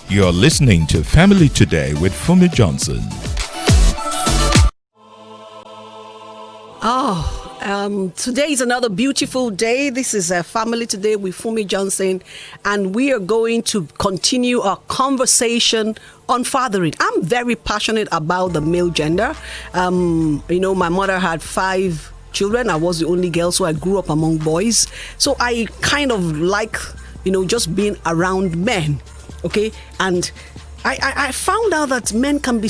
You're listening to Family Today with Funmi Johnson. Today is another beautiful day. This is Family Today with Funmi Johnson, and we are going to continue our conversation on fathering. I'm very passionate about the male gender. My mother had 5 children. I was the only girl, so I grew up among boys. So I kind of like, just being around men. Okay, and I found out that men can be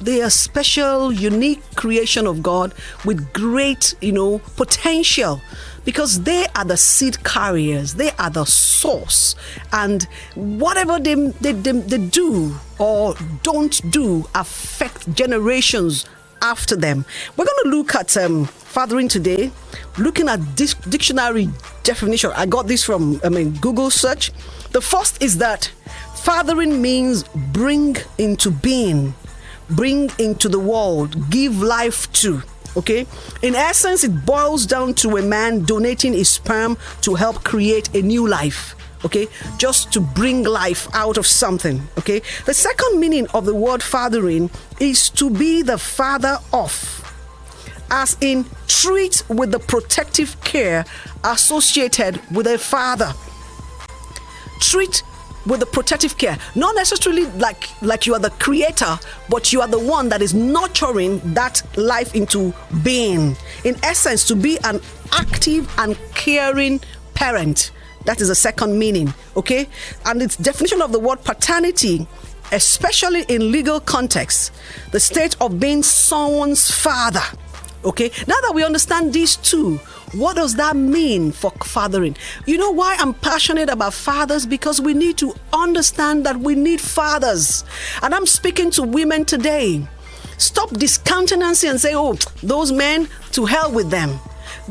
they are special, unique creation of God with great, potential, because they are the seed carriers, they are the source, and whatever they do or don't do affect generations after them. We're going to look at fathering today, looking at this dictionary definition. I got this from Google search. The first is that fathering means bring into being, bring into the world, give life to. Okay? In essence, it boils down to a man donating his sperm to help create a new life. Okay? Just to bring life out of something. Okay? The second meaning of the word fathering is to be the father of, as in treat with the protective care associated with a father. Treat with the protective care, not necessarily like you are the creator, but you are the one that is nurturing that life into being. In essence, to be an active and caring parent. That is the second meaning, okay? And its definition of the word paternity, especially in legal context, the state of being someone's father. Okay, now that we understand these two, what does that mean for fathering? You know why I'm passionate about fathers? Because we need to understand that we need fathers. And I'm speaking to women today. Stop discountenancing and say, oh, those men, to hell with them.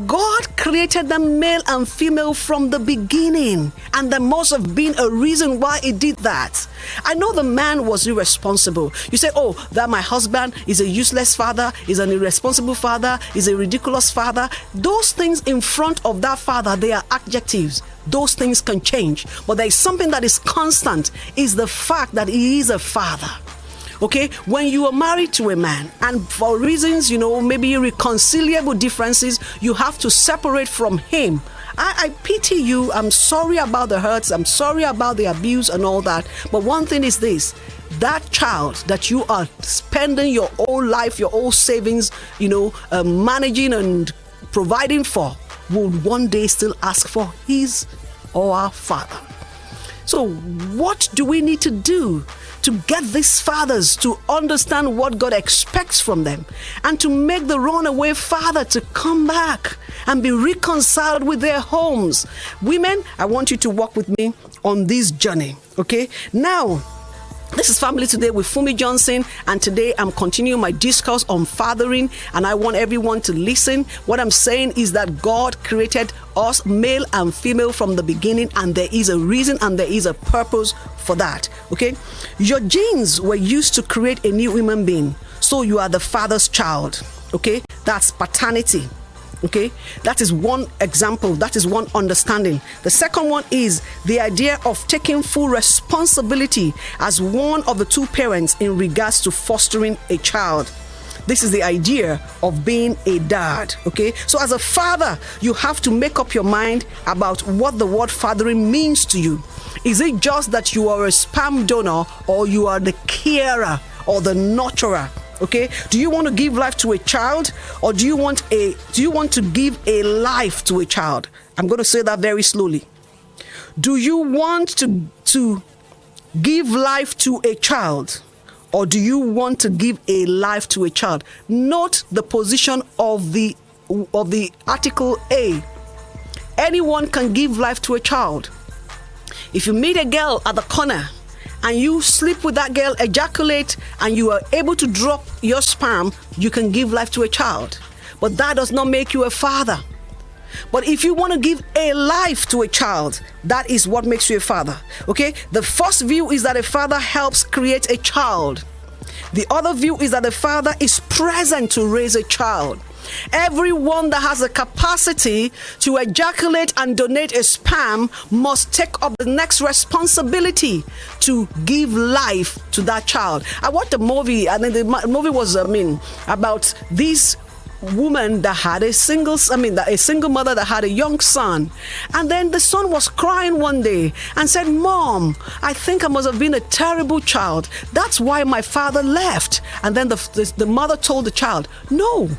God created them male and female from the beginning, and there must have been a reason why he did that. I know the man was irresponsible. You say, oh, that my husband is a useless father, is an irresponsible father, is a ridiculous father. Those things in front of that father, they are adjectives. Those things can change, but there is something that is constant, is the fact that he is a father. Okay, when you are married to a man and for reasons, maybe irreconcilable differences, you have to separate from him. I pity you. I'm sorry about the hurts. I'm sorry about the abuse and all that. But one thing is this, that child that you are spending your whole life, your whole savings, managing and providing for, will one day still ask for his or our father. So what do we need to do to get these fathers to understand what God expects from them, and to make the runaway father to come back and be reconciled with their homes? Women, I want you to walk with me on this journey. Okay, now this is Family Today with Funmi Johnson, and today I'm continuing my discourse on fathering, and I want everyone to listen. What I'm saying is that God created us male and female from the beginning, and there is a reason and there is a purpose for that. Okay, your genes were used to create a new human being, so you are the father's child. Okay, that's paternity. Okay, that is one example, that is one understanding. The second one is the idea of taking full responsibility as one of the two parents in regards to fostering a child. This is the idea of being a dad. Okay, so as a father, you have to make up your mind about what the word fathering means to you. Is it just that you are a sperm donor, or you are the carer or the nurturer? Okay, do you want to give life to a child, or do you want to give a life to a child? I'm going to say that very slowly. Do you want to give life to a child, or do you want to give a life to a child? Note the position of the article A. Anyone can give life to a child. If you meet a girl at the corner and you sleep with that girl, ejaculate, and you are able to drop your sperm, you can give life to a child. But that does not make you a father. But if you want to give a life to a child, that is what makes you a father. Okay? The first view is that a father helps create a child. The other view is that the father is present to raise a child. Everyone that has a capacity to ejaculate and donate a sperm must take up the next responsibility to give life to that child. I watched a movie, and the movie was, about these woman that had a single mother that had a young son, and then the son was crying one day and said, "Mom, I think I must have been a terrible child. That's why my father left." And then the mother told the child, "No,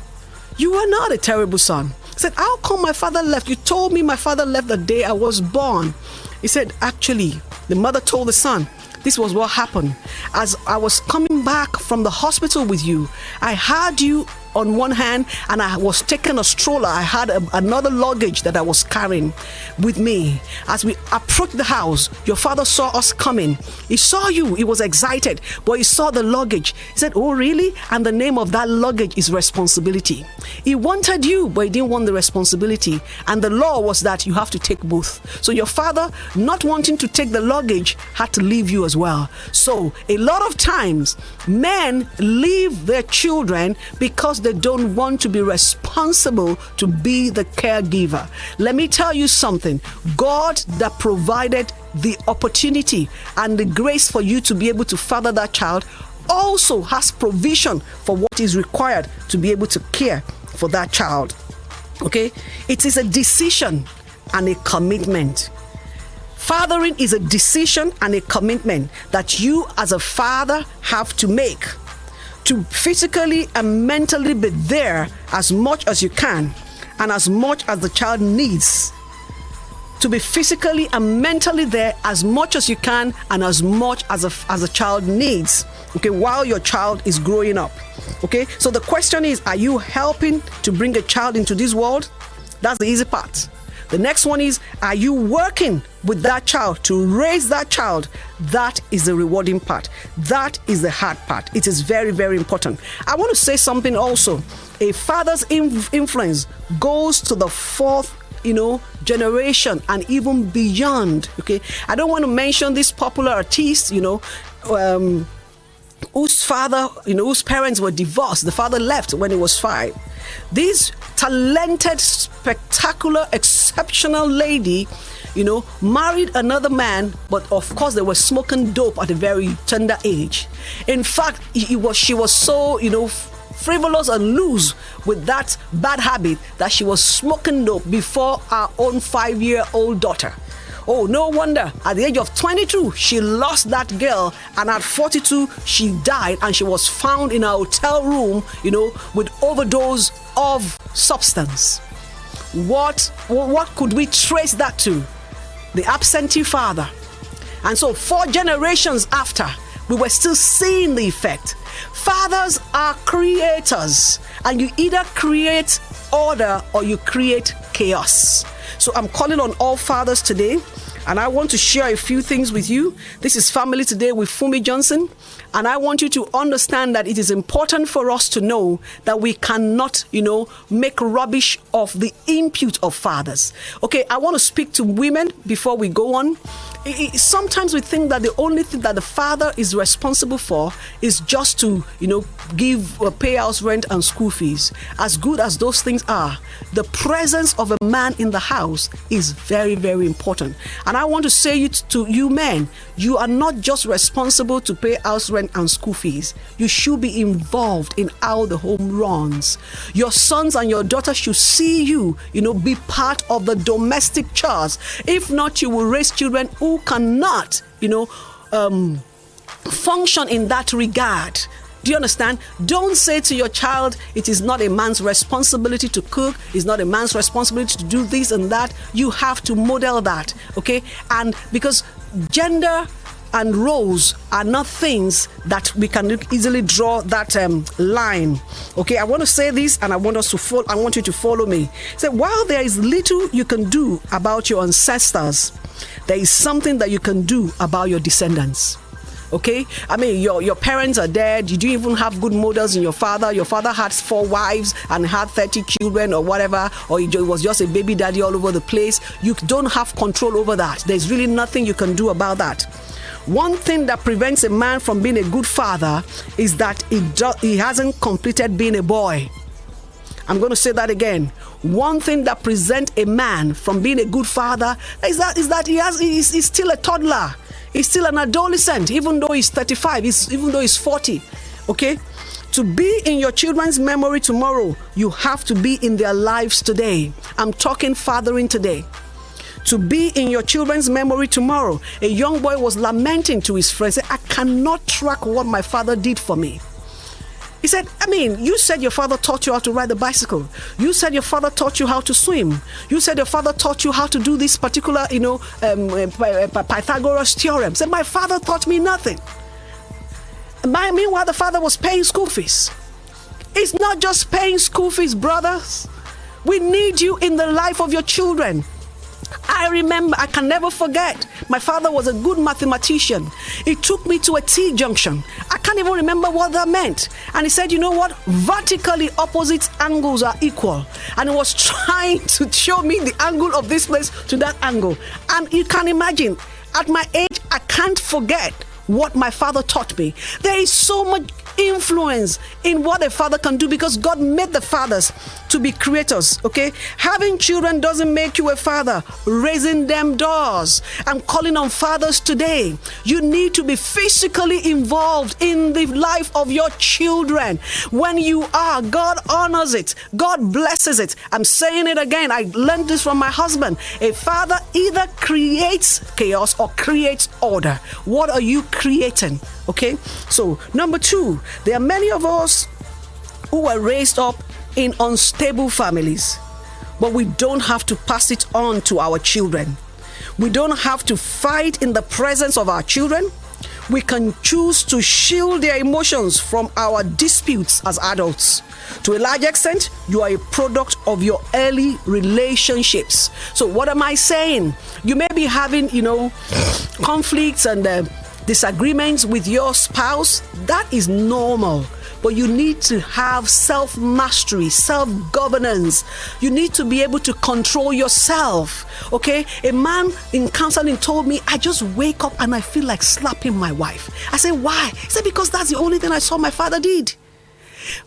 you are not a terrible son." He said, "How come my father left? You told me my father left the day I was born." He said, "Actually," the mother told the son, "this was what happened. As I was coming back from the hospital with you, I had you on one hand, and I was taking a stroller. I had another luggage that I was carrying with me. As we approached the house, your father saw us coming. He saw you. He was excited, but he saw the luggage. He said, 'Oh, really?' And the name of that luggage is responsibility. He wanted you, but he didn't want the responsibility. And the law was that you have to take both. So your father, not wanting to take the luggage, had to leave you as well. So a lot of times, men leave their children because they don't want to be responsible to be the caregiver. Let me tell you something. God that provided the opportunity and the grace for you to be able to father that child also has provision for what is required to be able to care for that child. Okay? It is a decision and a commitment. Fathering is a decision and a commitment that you as a father have to make, to physically and mentally be there as much as you can and as much as the child needs. To be physically and mentally there as much as you can and as much as a child needs, okay, while your child is growing up. Okay, so the question is, are you helping to bring a child into this world? That's the easy part. The next one is, are you working with that child to raise that child? That is the rewarding part. That is the hard part. It is very, very important. I want to say something also. A father's influence goes to the fourth generation and even beyond. Okay, I don't want to mention this popular artist, whose father, whose parents were divorced. The father left when he was 5. This talented, spectacular, exceptional lady, married another man, but of course they were smoking dope at a very tender age. In fact, she was so, frivolous and loose with that bad habit that she was smoking dope before our own 5-year-old daughter. Oh, no wonder at the age of 22, she lost that girl, and at 42, she died, and she was found in a hotel room, with overdose of substance. What could we trace that to? The absentee father. And so 4 generations after, we were still seeing the effect. Fathers are creators, and you either create order or you create chaos. So I'm calling on all fathers today, and I want to share a few things with you. This is Family Today with Funmi Johnson, and I want you to understand that it is important for us to know that we cannot, make rubbish of the input of fathers. Okay, I want to speak to women before we go on. Sometimes we think that the only thing that the father is responsible for is just to, pay house rent and school fees. As good as those things are, the presence of a man in the house is very, very important. And I want to say to you men, you are not just responsible to pay house rent and school fees. You should be involved in how the home runs. Your sons and your daughters should see you, be part of the domestic chores. If not, you will raise children who cannot, function in that regard. Do you understand? Don't say to your child, it is not a man's responsibility to cook, it's not a man's responsibility to do this and that. You have to model that, okay? And because gender and roles are not things that we can easily draw that line. Okay, I want to say this, and I want you to follow me. So while there is little you can do about your ancestors, there is something that you can do about your descendants. Okay, I mean, your parents are dead. You don't even have good models in your father. Your father had 4 wives and had 30 children or whatever, or he was just a baby daddy all over the place. You don't have control over that. There's really nothing you can do about that. One thing that prevents a man from being a good father is that he hasn't completed being a boy. I'm going to say that again. One thing that prevents a man from being a good father is that he's still a toddler. He's still an adolescent, even though he's 35, even though he's 40. Okay? To be in your children's memory tomorrow, you have to be in their lives today. I'm talking fathering today. To be in your children's memory tomorrow, a young boy was lamenting to his friends, I cannot track what my father did for me. He said, you said your father taught you how to ride the bicycle. You said your father taught you how to swim. You said your father taught you how to do this particular, Pythagoras theorem. Said, my father taught me nothing. Meanwhile, the father was paying school fees. It's not just paying school fees, brothers. We need you in the life of your children. I remember, I can never forget, my father was a good mathematician. He took me to a T-junction. I can't even remember what that meant. And he said, you know what? Vertically opposite angles are equal. And he was trying to show me the angle of this place to that angle. And you can imagine, at my age, I can't forget what my father taught me. There is so much influence in what a father can do because God made the fathers to be creators, okay? Having children doesn't make you a father. Raising them does. I'm calling on fathers today. You need to be physically involved in the life of your children. When you are, God honors it. God blesses it. I'm saying it again. I learned this from my husband. A father either creates chaos or creates order. What are you creating? Okay? So, number 2, there are many of us who were raised up in unstable families, but we don't have to pass it on to our children. We don't have to fight in the presence of our children. We can choose to shield their emotions from our disputes as adults. To a large extent, you are a product of your early relationships. So what am I saying? You may be having, conflicts and disagreements with your spouse. That is normal. But you need to have self-mastery, self-governance. You need to be able to control yourself, okay? A man in counseling told me, I just wake up and I feel like slapping my wife. I said, why? He said, because that's the only thing I saw my father did.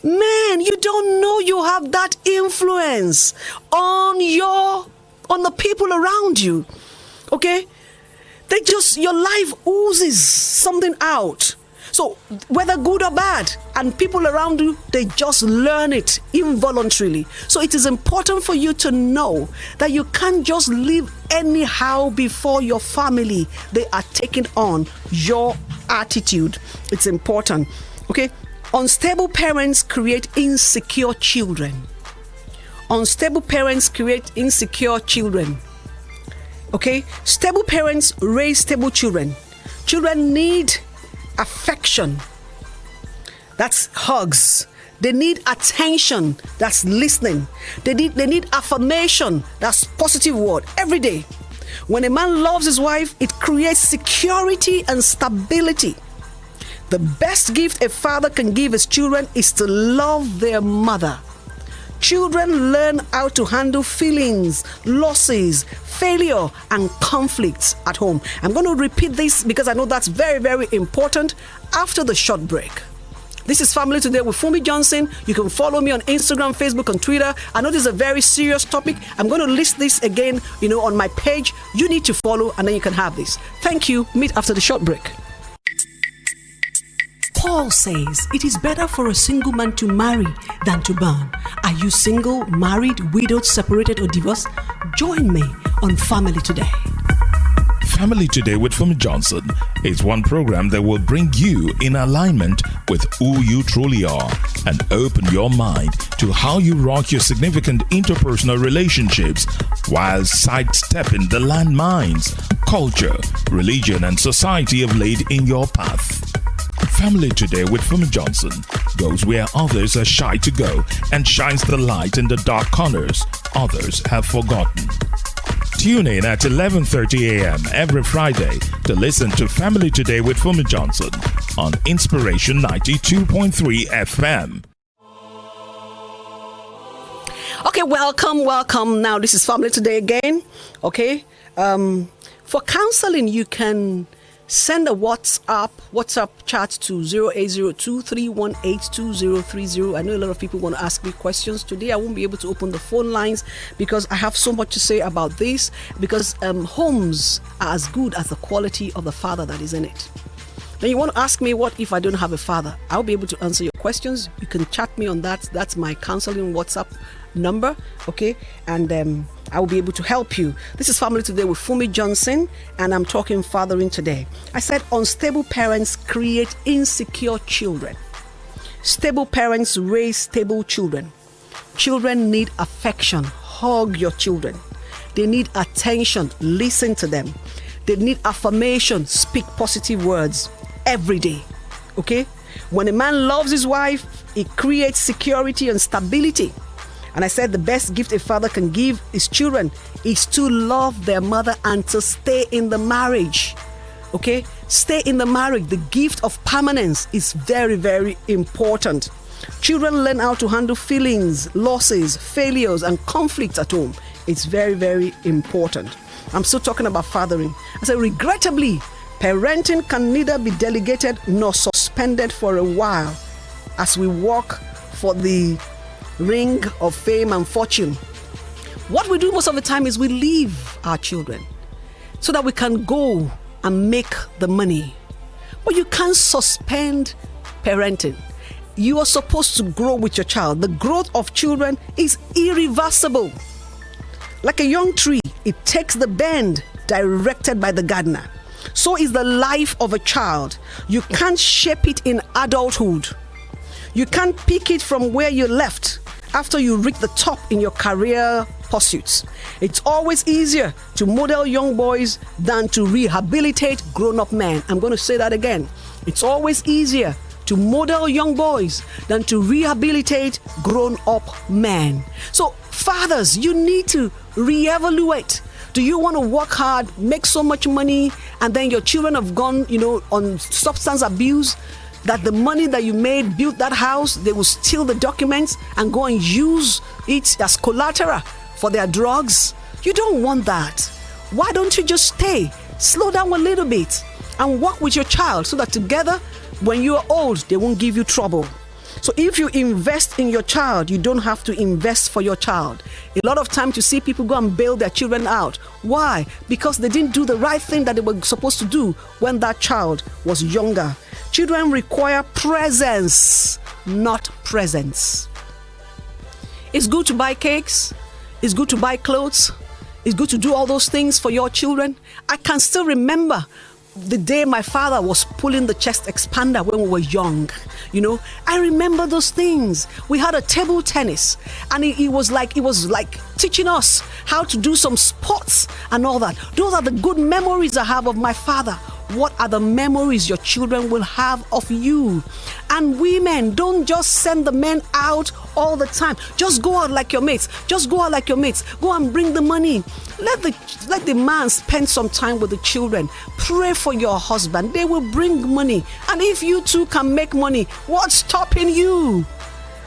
Man, you don't know you have that influence on the people around you, okay? Your life oozes something out. So whether good or bad, and people around you, they just learn it involuntarily. So it is important for you to know that you can't just live anyhow before your family. They are taking on your attitude. It's important. Okay? Unstable parents create insecure children. Unstable parents create insecure children. Okay? Stable parents raise stable children. Children need affection. That's hugs. They need attention. That's listening. They need affirmation. That's positive word every day. When a man loves his wife, it creates security and stability. The best gift a father can give his children is to love their mother. Children learn how to handle feelings, losses, failure, and conflicts at home. I'm going to repeat this because I know that's very, very important after the short break. This is Family Today with Funmi Johnson. You can follow me on Instagram, Facebook, and Twitter. I know this is a very serious topic. I'm going to list this again, on my page. You need to follow, and then you can have this. Thank you. Meet after the short break. Paul says it is better for a single man to marry than to burn. Are you single, married, widowed, separated, or divorced? Join me on Family Today. Family Today with Funmi Johnson is one program that will bring you in alignment with who you truly are and open your mind to how you rock your significant interpersonal relationships while sidestepping the landmines, culture, religion, and society have laid in your path. Family Today with Funmi Johnson goes where others are shy to go and shines the light in the dark corners others have forgotten. Tune in at 11:30 a.m. every Friday to listen to Family Today with Funmi Johnson on Inspiration 92.3 FM. Okay, welcome. Now, this is Family Today again. Okay, for counseling, you can send a WhatsApp chat to 0802-318-2030. I know a lot of people want to ask me questions. Today I won't be able to open the phone lines because I have so much to say about this, because homes are as good as the quality of the father that is in it. Then you want to ask me, what if I don't have a father? I'll be able to answer your questions. You can chat me on that. That's my counseling WhatsApp number, okay? And I will be able to help you. This is Family Today with Funmi Johnson, and I'm talking fathering today. I said unstable parents create insecure children. Stable parents raise stable children. Children need affection. Hug your children. They need attention. Listen to them. They need affirmation. Speak positive words every day, okay? When a man loves his wife, it creates security and stability. And I said the best gift a father can give his children is to love their mother and to stay in the marriage. Okay? Stay in the marriage. The gift of permanence is very, very important. Children learn how to handle feelings, losses, failures, and conflicts at home. It's very, very important. I'm still talking about fathering. I said, regrettably, parenting can neither be delegated nor suspended for a while as we work for the ring of fame and fortune. What we do most of the time is we leave our children so that we can go and make the money. But you can't suspend parenting. You are supposed to grow with your child. The growth of children is irreversible. Like a young tree, it takes the bend directed by the gardener. So is the life of a child. You can't shape it in adulthood. You can't pick it from where you left after you reach the top in your career pursuits. It's always easier to model young boys than to rehabilitate grown-up men. I'm going to say that again. It's always easier to model young boys than to rehabilitate grown-up men. So, fathers, you need to reevaluate. Do you want to work hard, make so much money, and then your children have gone, on substance abuse? That the money that you made, built that house, they will steal the documents and go and use it as collateral for their drugs. You don't want that. Why don't you just stay, slow down a little bit, and work with your child so that together, when you are old, they won't give you trouble. So if you invest in your child, you don't have to invest for your child. A lot of times you see people go and bail their children out. Why? Because they didn't do the right thing that they were supposed to do when that child was younger. Children require presence, not presents. It's good to buy cakes. It's good to buy clothes. It's good to do all those things for your children. I can still remember the day my father was pulling the chest expander when we were young. I remember those things. We had a table tennis, and it was like teaching us how to do some sports and all that. Those are the good memories I have of my father. What are the memories your children will have of you? And women, don't just send the men out all the time. Just go out like your mates. Go and bring the money. Let the man spend some time with the children. Pray for your husband. They will bring money. And if you two can make money, what's stopping you?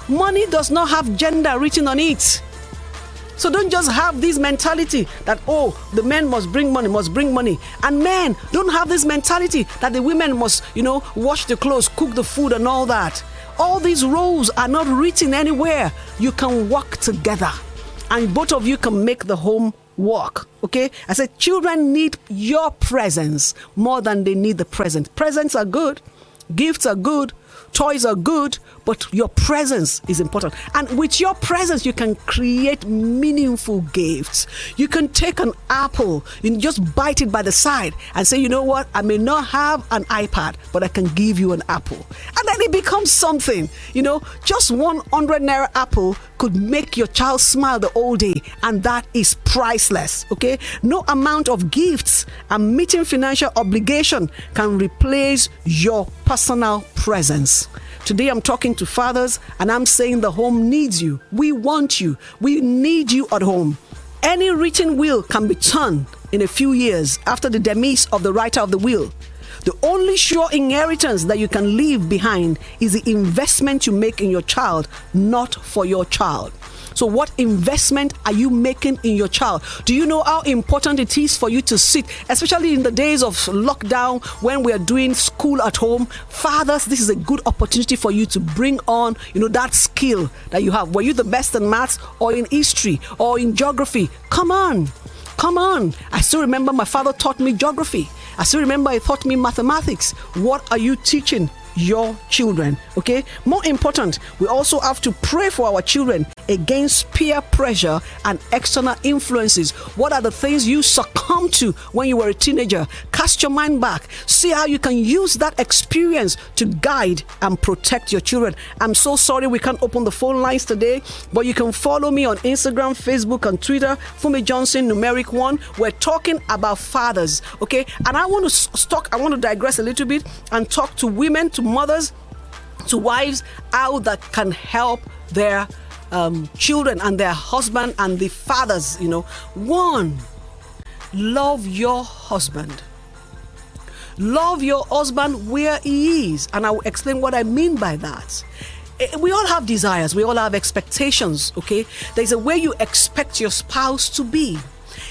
Money does not have gender written on it. So don't just have this mentality that, the men must bring money. And men don't have this mentality that the women must, wash the clothes, cook the food and all that. All these roles are not written anywhere. You can work together and both of you can make the home work. Okay? I said children need your presence more than they need the present. Presents are good. Gifts are good. Toys are good, but your presence is important. And with your presence, you can create meaningful gifts. You can take an apple, you just bite it by the side and say, you know what, I may not have an iPad, but I can give you an apple. And then it becomes something. Just 100 naira apple could make your child smile the whole day, and that is priceless. Okay? No amount of gifts and meeting financial obligation can replace your personal presence. Today I'm talking to fathers and I'm saying the home needs you. We want you. We need you at home. Any written will can be turned in a few years after the demise of the writer of the will. The only sure inheritance that you can leave behind is the investment you make in your child, not for your child. So what investment are you making in your child? Do you know how important it is for you to sit, especially in the days of lockdown when we are doing school at home? Fathers, this is a good opportunity for you to bring on, that skill that you have. Were you the best in maths or in history or in geography? Come on. I still remember my father taught me geography. I still remember he taught me mathematics. What are you teaching your children? Okay, more important, we also have to pray for our children against peer pressure and external influences. What are the things you succumbed to when you were a teenager? Cast your mind back. See how you can use that experience to guide and protect your children. I'm so sorry we can't open the phone lines today, but you can follow me on Instagram, Facebook, and Twitter, Funmi Johnson, numeric 1. We're talking about fathers, okay? And I want to digress a little bit and talk to women, to mothers, to wives, how that can help their children and their husband and the fathers. One, love your husband. Love your husband where he is, and I will explain what I mean by that. We all have desires, we all have expectations, okay? There's a way you expect your spouse to be.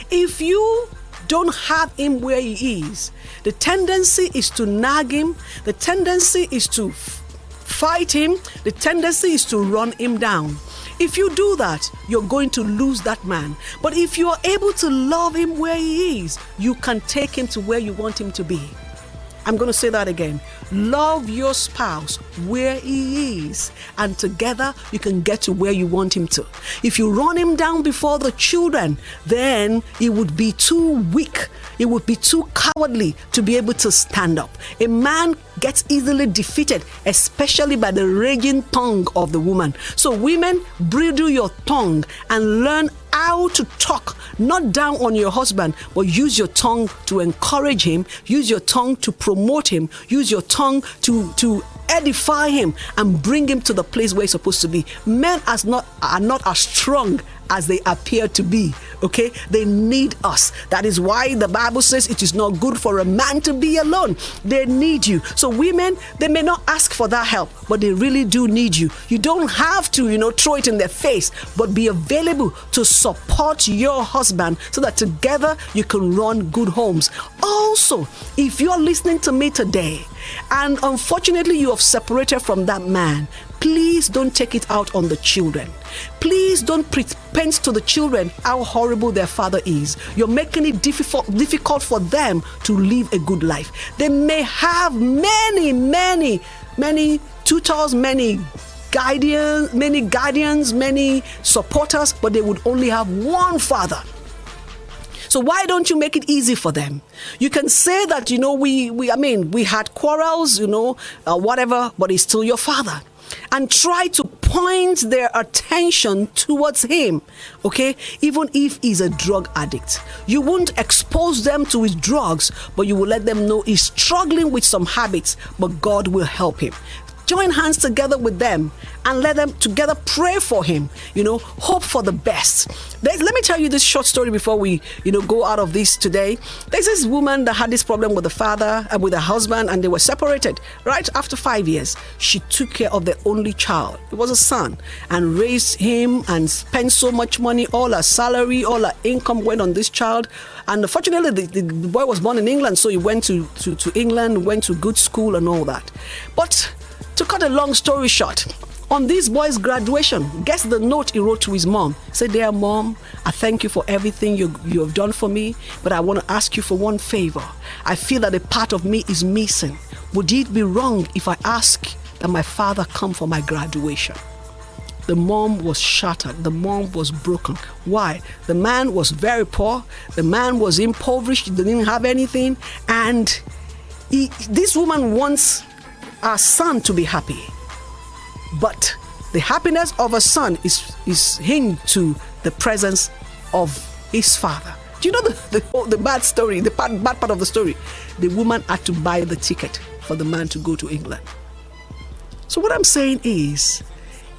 If you don't have him where he is, the tendency is to nag him, the tendency is to fight him, the tendency is to run him down. If you do that, you're going to lose that man. But if you are able to love him where he is, you can take him to where you want him to be. I'm going to say that again. Love your spouse where he is, and together you can get to where you want him to. If you run him down before the children, then he would be too weak. He would be too cowardly to be able to stand up. A man gets easily defeated, especially by the raging tongue of the woman. So women, bridle your tongue and learn how to talk, not down on your husband, but use your tongue to encourage him, use your tongue to promote him, use your tongue to edify him and bring him to the place where he's supposed to be. Men are not as strong as they appear to be, okay? They need us. That is why the Bible says it is not good for a man to be alone. They need you. So women, they may not ask for that help, but they really do need you. You don't have to, throw it in their face, but be available to support your husband so that together you can run good homes. Also, if you're listening to me today and unfortunately you have separated from that man, please don't take it out on the children. Please don't pretense to the children how horrible their father is. You're making it difficult for them to live a good life. They may have many tutors, many guardians, many supporters, but they would only have one father. So why don't you make it easy for them? You can say that, we had quarrels, whatever, but he's still your father. And try to point their attention towards him, okay? Even if he's a drug addict. You won't expose them to his drugs, but you will let them know he's struggling with some habits, but God will help him. Join hands together with them and let them together pray for him, hope for the best. Let me tell you this short story before we, go out of this today. There's this woman that had this problem with the father and with her husband, and they were separated. Right after 5 years, she took care of their only child. It was a son, and raised him and spent so much money. All her salary, all her income went on this child. And unfortunately, the boy was born in England, so he went to England, went to good school and all that. But to cut a long story short, on this boy's graduation, guess the note he wrote to his mom. He said, "Dear mom, I thank you for everything you have done for me, but I want to ask you for one favor. I feel that a part of me is missing. Would it be wrong if I ask that my father come for my graduation?" The mom was shattered. The mom was broken. Why? The man was very poor. The man was impoverished. He didn't have anything. And this woman wants our son to be happy, but the happiness of her son is hinged to the presence of his father. Do you know the bad story, the bad part of the story? The woman had to buy the ticket for the man to go to England. So what I'm saying is,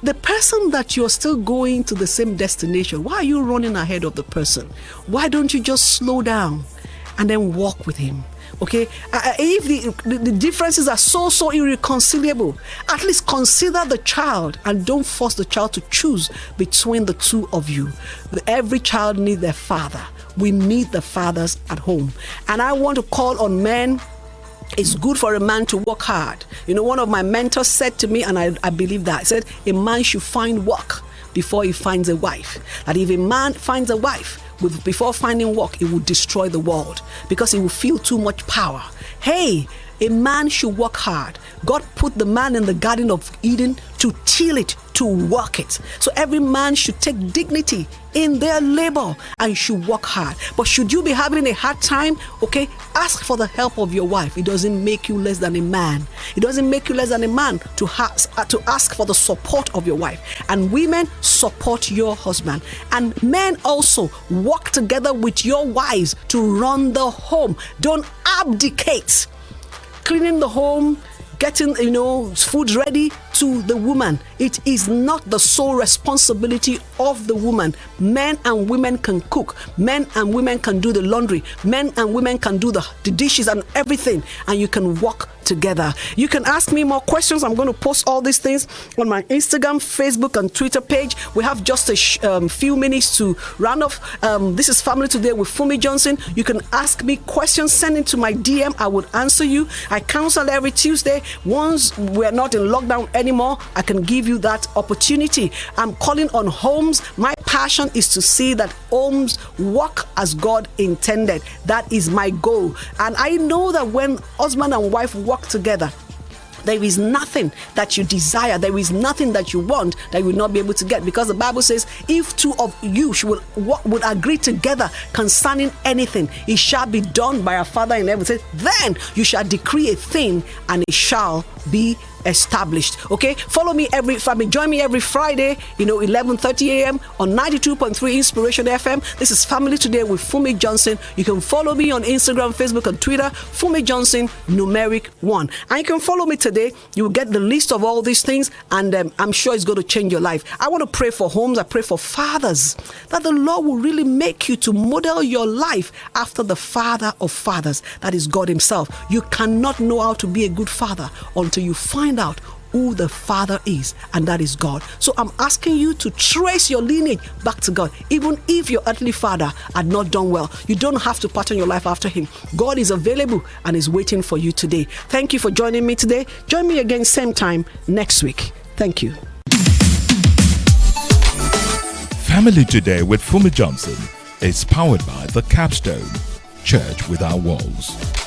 the person that you're still going to the same destination, why are you running ahead of the person? Why don't you just slow down and then walk with him? Okay, if the differences are so irreconcilable, at least consider the child and don't force the child to choose between the two of you. Every child needs their father. We need the fathers at home. And I want to call on men. It's good for a man to work hard. You know, one of my mentors said to me, and I believe that, he said, a man should find work before he finds a wife. That if a man finds a wife before finding work, it will destroy the world because he will feel too much power. Hey, a man should work hard. God put the man in the Garden of Eden to till it, to work it. So every man should take dignity in their labor and should work hard. But should you be having a hard time, okay, ask for the help of your wife. It doesn't make you less than a man. It doesn't make you less than a man to ask for the support of your wife. And women, support your husband. And men also work together with your wives to run the home. Don't abdicate. Cleaning the home, getting food ready to the woman. It is not the sole responsibility of the woman. Men and women can cook. Men and women can do the laundry. Men and women can do the dishes and everything, and you can work together. You can ask me more questions. I'm going to post all these things on my Instagram, Facebook, and Twitter page. We have just a few minutes to round off. This is Family Today with Funmi Johnson. You can ask me questions, send it to my DM. I would answer you. I counsel every Tuesday. Once we're not in lockdown anymore, I can give you that opportunity. I'm calling on homes. My passion is to see that homes work as God intended. That is my goal. And I know that when husband and wife work together, there is nothing that you desire, there is nothing that you want that you will not be able to get, because the Bible says if two of you would agree together concerning anything, it shall be done by our Father in heaven. It says, then you shall decree a thing and it shall be established. Okay, join me every Friday, 11:30 a.m. on 92.3 Inspiration FM. This is Family Today with Funmi Johnson. You can follow me on Instagram, Facebook, and Twitter, Funmi Johnson numeric 1. And you can follow me today. You will get the list of all these things, and I'm sure it's going to change your life. I want to pray for homes. I pray for fathers, that the Lord will really make you to model your life after the Father of fathers, that is God Himself. You cannot know how to be a good father until you find out who the Father is, and that is God. So I'm asking you to trace your lineage back to God. Even if your earthly father had not done well, you don't have to pattern your life after him. God is available and is waiting for you today. Thank you for joining me today. Join me again same time next week. Thank you. Family Today with Funmi Johnson is powered by the Capstone Church Without Walls.